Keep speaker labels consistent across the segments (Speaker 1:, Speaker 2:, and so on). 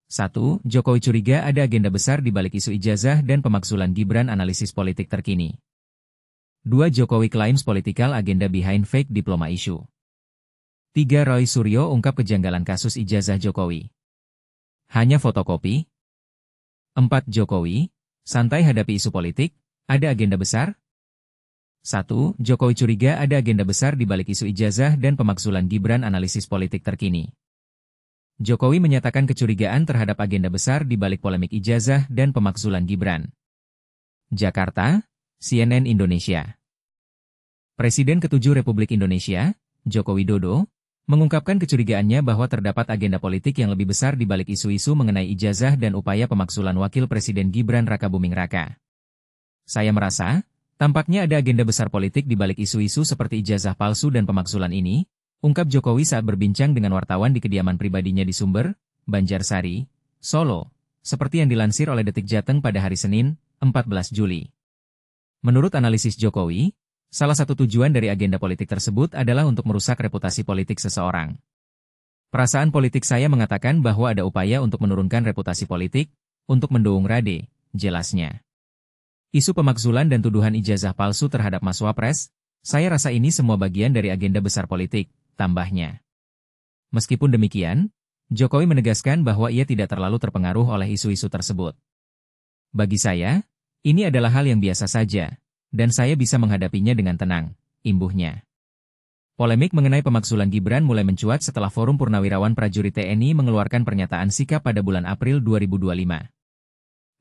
Speaker 1: 1. Jokowi curiga ada agenda besar di balik isu ijazah dan pemakzulan Gibran. Analisis politik terkini. 2. Jokowi claims political agenda behind fake diploma issue. 3. Roy Suryo ungkap kejanggalan kasus ijazah Jokowi. Hanya fotokopi? 4. Jokowi, santai hadapi isu politik, ada agenda besar? 1. Jokowi curiga ada agenda besar di balik isu ijazah dan pemakzulan Gibran. Analisis politik terkini. Jokowi menyatakan kecurigaan terhadap agenda besar di balik polemik ijazah dan pemakzulan Gibran. Jakarta, CNN Indonesia. Presiden ke-7 Republik Indonesia, Joko Widodo, mengungkapkan kecurigaannya bahwa terdapat agenda politik yang lebih besar di balik isu-isu mengenai ijazah dan upaya pemakzulan Wakil Presiden Gibran Rakabuming Raka. Saya merasa, tampaknya ada agenda besar politik di balik isu-isu seperti ijazah palsu dan pemakzulan ini, ungkap Jokowi saat berbincang dengan wartawan di kediaman pribadinya di Sumber, Banjarsari, Solo, seperti yang dilansir oleh Detik Jateng pada hari Senin, 14 Juli. Menurut analisis Jokowi, salah satu tujuan dari agenda politik tersebut adalah untuk merusak reputasi politik seseorang. Perasaan politik saya mengatakan bahwa ada upaya untuk menurunkan reputasi politik, untuk mendoong Rade, jelasnya. Isu pemakzulan dan tuduhan ijazah palsu terhadap Mas Wapres, saya rasa ini semua bagian dari agenda besar politik, tambahnya. Meskipun demikian, Jokowi menegaskan bahwa ia tidak terlalu terpengaruh oleh isu-isu tersebut. Bagi saya, ini adalah hal yang biasa saja, dan saya bisa menghadapinya dengan tenang, imbuhnya. Polemik mengenai pemakzulan Gibran mulai mencuat setelah Forum Purnawirawan Prajurit TNI mengeluarkan pernyataan sikap pada bulan April 2025.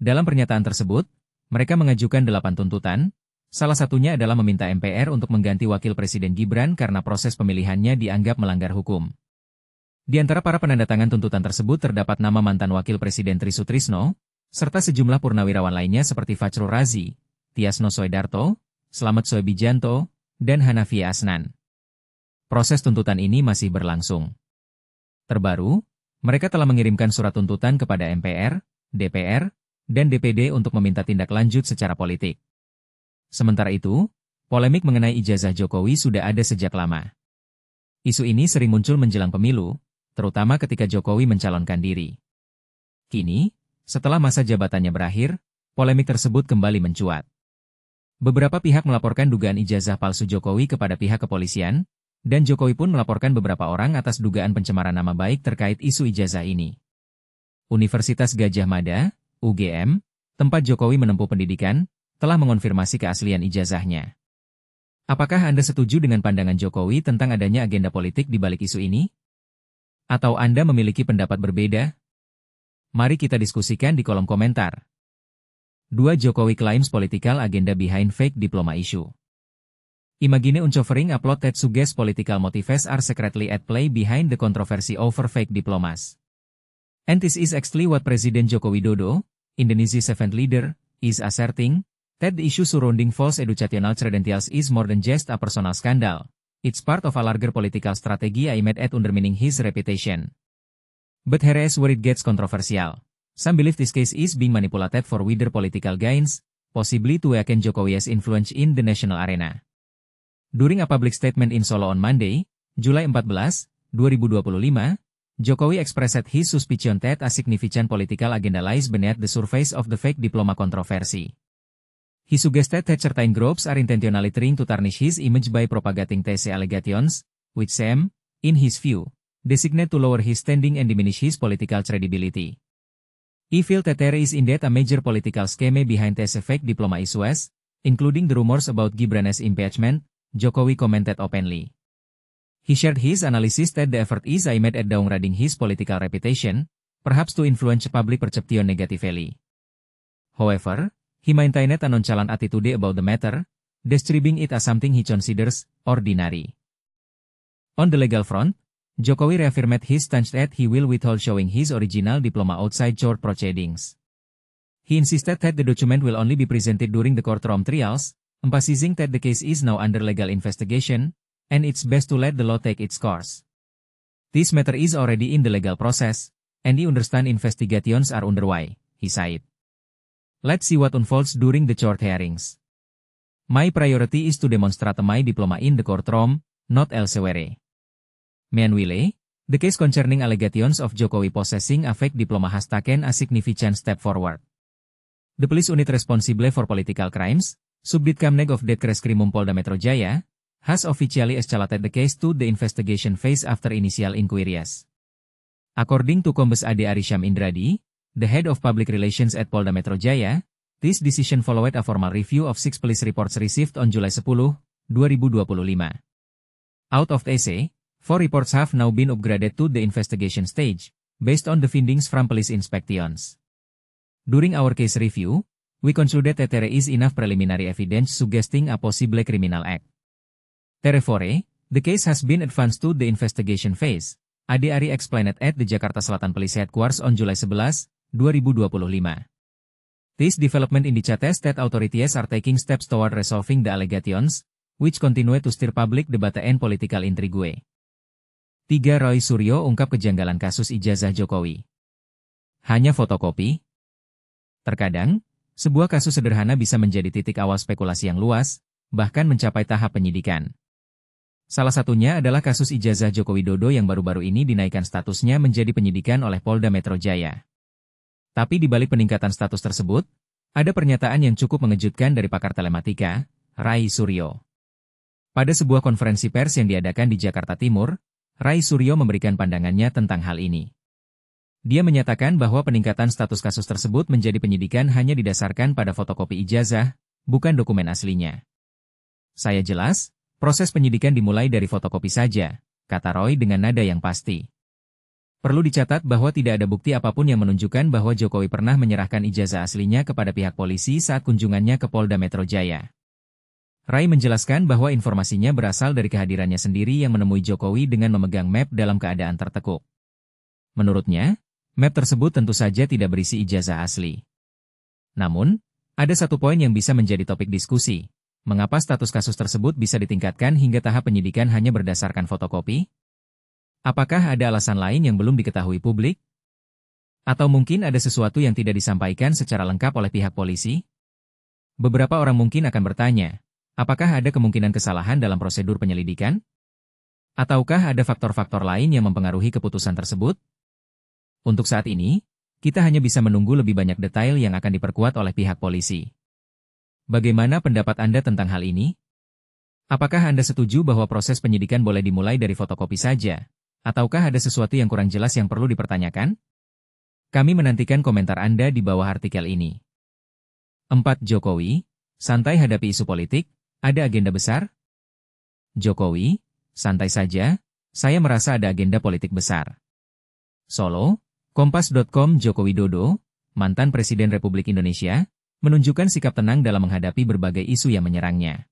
Speaker 1: Dalam pernyataan tersebut, mereka mengajukan 8 tuntutan, salah satunya adalah meminta MPR untuk mengganti Wakil Presiden Gibran karena proses pemilihannya dianggap melanggar hukum. Di antara para penandatangan tuntutan tersebut terdapat nama mantan Wakil Presiden Tri Sutrisno, serta sejumlah purnawirawan lainnya seperti Fachrul Razi, Tiasno Soedarto, Slamet Soebijanto, dan Hanafiya Asnan. Proses tuntutan ini masih berlangsung. Terbaru, mereka telah mengirimkan surat tuntutan kepada MPR, DPR, dan DPD untuk meminta tindak lanjut secara politik. Sementara itu, polemik mengenai ijazah Jokowi sudah ada sejak lama. Isu ini sering muncul menjelang pemilu, terutama ketika Jokowi mencalonkan diri. Kini, setelah masa jabatannya berakhir, polemik tersebut kembali mencuat. Beberapa pihak melaporkan dugaan ijazah palsu Jokowi kepada pihak kepolisian, dan Jokowi pun melaporkan beberapa orang atas dugaan pencemaran nama baik terkait isu ijazah ini. Universitas Gadjah Mada, UGM, tempat Jokowi menempuh pendidikan, telah mengonfirmasi keaslian ijazahnya. Apakah Anda setuju dengan pandangan Jokowi tentang adanya agenda politik di balik isu ini? Atau Anda memiliki pendapat berbeda? Mari kita diskusikan di kolom komentar. 2. Jokowi claims political agenda behind fake diploma issue. Imagine uncovering upload that suggests political motives are secretly at play behind the controversy over fake diplomas. And this is exactly what President Joko Widodo, Indonesia's seventh leader, is asserting, that the issue surrounding false educational credentials is more than just a personal scandal. It's part of a larger political strategy aimed at undermining his reputation. But here is where it gets controversial. Some believe this case is being manipulated for wider political gains, possibly to weaken Jokowi's influence in the national arena. During a public statement in Solo on Monday, July 14, 2025, Jokowi expressed his suspicion that a significant political agenda lies beneath the surface of the fake diploma controversy. He suggested that certain groups are intentionally trying to tarnish his image by propagating these allegations, which seem, in his view, designate to lower his standing and diminish his political credibility. He felt that there is indeed a major political scheme behind these fake diploma issues, including the rumors about Gibran's impeachment, Jokowi commented openly. He shared his analysis that the effort is aimed at downgrading his political reputation, perhaps to influence public perception negatively. However, he maintained a nonchalant attitude about the matter, describing it as something he considers ordinary. On the legal front, Jokowi reaffirmed his stance that he will withhold showing his original diploma outside court proceedings. He insisted that the document will only be presented during the courtroom trials, emphasizing that the case is now under legal investigation, and it's best to let the law take its course. This matter is already in the legal process, and he understands investigations are underway, he said. Let's see what unfolds during the court hearings. My priority is to demonstrate my diploma in the courtroom, not elsewhere. Meanwhile, The case concerning allegations of Jokowi possessing a fake diploma has taken a significant step forward. The police unit responsible for political crimes, Subditkamneg of Ditreskrimum Polda Metro Jaya, has officially escalated the case to the investigation phase after initial inquiries. According to Kombes Ade Arisham Indradi, the head of public relations at Polda Metro Jaya, this decision followed a formal review of 6 police reports received on July 10, 2025. Out of the 4 reports have now been upgraded to the investigation stage, based on the findings from police inspections. During our case review, we concluded that there is enough preliminary evidence suggesting a possible criminal act. Therefore, the case has been advanced to the investigation phase, Ade Ari explained at the Jakarta Selatan Police Headquarters on July 11, 2025. This development indicates that authorities are taking steps toward resolving the allegations, which continue to stir public debate and political intrigue. 3. Roy Suryo ungkap kejanggalan kasus ijazah Jokowi. Hanya fotokopi? Terkadang, sebuah kasus sederhana bisa menjadi titik awal spekulasi yang luas, bahkan mencapai tahap penyidikan. Salah satunya adalah kasus ijazah Joko Widodo yang baru-baru ini dinaikkan statusnya menjadi penyidikan oleh Polda Metro Jaya. Tapi di balik peningkatan status tersebut, ada pernyataan yang cukup mengejutkan dari pakar telematika, Ray Suryo. Pada sebuah konferensi pers yang diadakan di Jakarta Timur, Ray Suryo memberikan pandangannya tentang hal ini. Dia menyatakan bahwa peningkatan status kasus tersebut menjadi penyidikan hanya didasarkan pada fotokopi ijazah, bukan dokumen aslinya. Saya jelas, proses penyidikan dimulai dari fotokopi saja, kata Roy dengan nada yang pasti. Perlu dicatat bahwa tidak ada bukti apapun yang menunjukkan bahwa Jokowi pernah menyerahkan ijazah aslinya kepada pihak polisi saat kunjungannya ke Polda Metro Jaya. Ray menjelaskan bahwa informasinya berasal dari kehadirannya sendiri yang menemui Jokowi dengan memegang map dalam keadaan tertekuk. Menurutnya, map tersebut tentu saja tidak berisi ijazah asli. Namun, ada satu poin yang bisa menjadi topik diskusi. Mengapa status kasus tersebut bisa ditingkatkan hingga tahap penyidikan hanya berdasarkan fotokopi? Apakah ada alasan lain yang belum diketahui publik? Atau mungkin ada sesuatu yang tidak disampaikan secara lengkap oleh pihak polisi? Beberapa orang mungkin akan bertanya, apakah ada kemungkinan kesalahan dalam prosedur penyelidikan? Ataukah ada faktor-faktor lain yang mempengaruhi keputusan tersebut? Untuk saat ini, kita hanya bisa menunggu lebih banyak detail yang akan diperkuat oleh pihak polisi. Bagaimana pendapat Anda tentang hal ini? Apakah Anda setuju bahwa proses penyidikan boleh dimulai dari fotokopi saja? Ataukah ada sesuatu yang kurang jelas yang perlu dipertanyakan? Kami menantikan komentar Anda di bawah artikel ini. 4. Jokowi, santai hadapi isu politik. Ada agenda besar? Jokowi, santai saja, saya merasa ada agenda politik besar. Solo, Kompas.com. Joko Widodo, mantan Presiden Republik Indonesia, menunjukkan sikap tenang dalam menghadapi berbagai isu yang menyerangnya.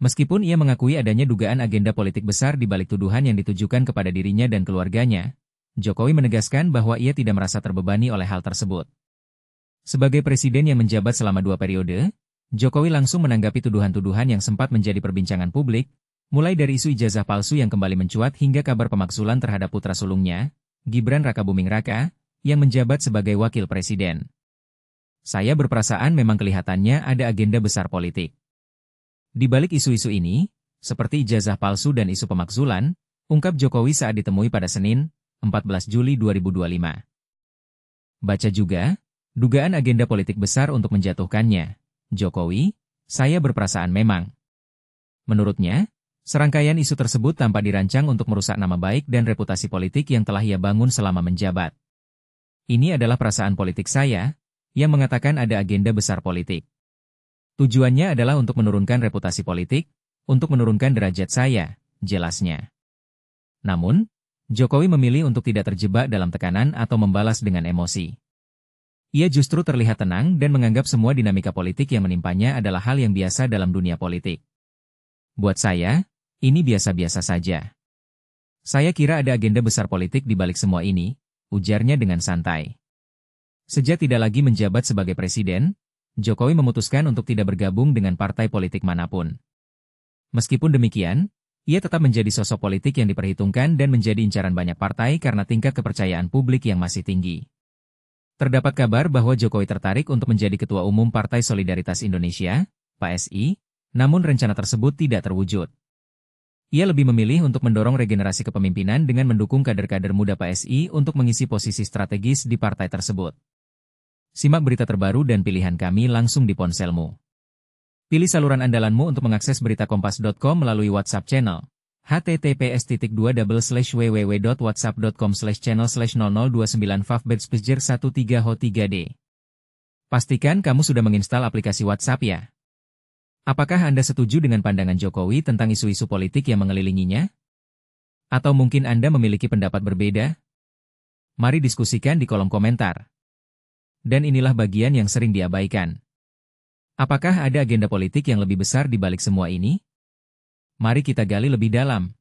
Speaker 1: Meskipun ia mengakui adanya dugaan agenda politik besar di balik tuduhan yang ditujukan kepada dirinya dan keluarganya, Jokowi menegaskan bahwa ia tidak merasa terbebani oleh hal tersebut. Sebagai presiden yang menjabat selama 2 periode, Jokowi langsung menanggapi tuduhan-tuduhan yang sempat menjadi perbincangan publik, mulai dari isu ijazah palsu yang kembali mencuat hingga kabar pemaksulan terhadap putra sulungnya, Gibran Rakabuming Raka, yang menjabat sebagai wakil presiden. Saya berperasaan memang kelihatannya ada agenda besar politik. Di balik isu-isu ini, seperti ijazah palsu dan isu pemaksulan, ungkap Jokowi saat ditemui pada Senin, 14 Juli 2025. Baca juga, dugaan agenda politik besar untuk menjatuhkannya. Jokowi, saya berperasaan memang. Menurutnya, serangkaian isu tersebut tampak dirancang untuk merusak nama baik dan reputasi politik yang telah ia bangun selama menjabat. Ini adalah perasaan politik saya, yang mengatakan ada agenda besar politik. Tujuannya adalah untuk menurunkan reputasi politik, untuk menurunkan derajat saya, jelasnya. Namun, Jokowi memilih untuk tidak terjebak dalam tekanan atau membalas dengan emosi. Ia justru terlihat tenang dan menganggap semua dinamika politik yang menimpanya adalah hal yang biasa dalam dunia politik. Buat saya, ini biasa-biasa saja. Saya kira ada agenda besar politik di balik semua ini, ujarnya dengan santai. Sejak tidak lagi menjabat sebagai presiden, Jokowi memutuskan untuk tidak bergabung dengan partai politik manapun. Meskipun demikian, ia tetap menjadi sosok politik yang diperhitungkan dan menjadi incaran banyak partai karena tingkat kepercayaan publik yang masih tinggi. Terdapat kabar bahwa Jokowi tertarik untuk menjadi Ketua Umum Partai Solidaritas Indonesia, PSI, namun rencana tersebut tidak terwujud. Ia lebih memilih untuk mendorong regenerasi kepemimpinan dengan mendukung kader-kader muda PSI untuk mengisi posisi strategis di partai tersebut. Simak berita terbaru dan pilihan kami langsung di ponselmu. Pilih saluran andalanmu untuk mengakses berita kompas.com melalui WhatsApp channel. https://www.whatsapp.com/channel/0029favbetspejer13ho3d. Pastikan kamu sudah menginstal aplikasi WhatsApp ya. Apakah Anda setuju dengan pandangan Jokowi tentang isu-isu politik yang mengelilinginya? Atau mungkin Anda memiliki pendapat berbeda? Mari diskusikan di kolom komentar. Dan inilah bagian yang sering diabaikan. Apakah ada agenda politik yang lebih besar di balik semua ini? Mari kita gali lebih dalam.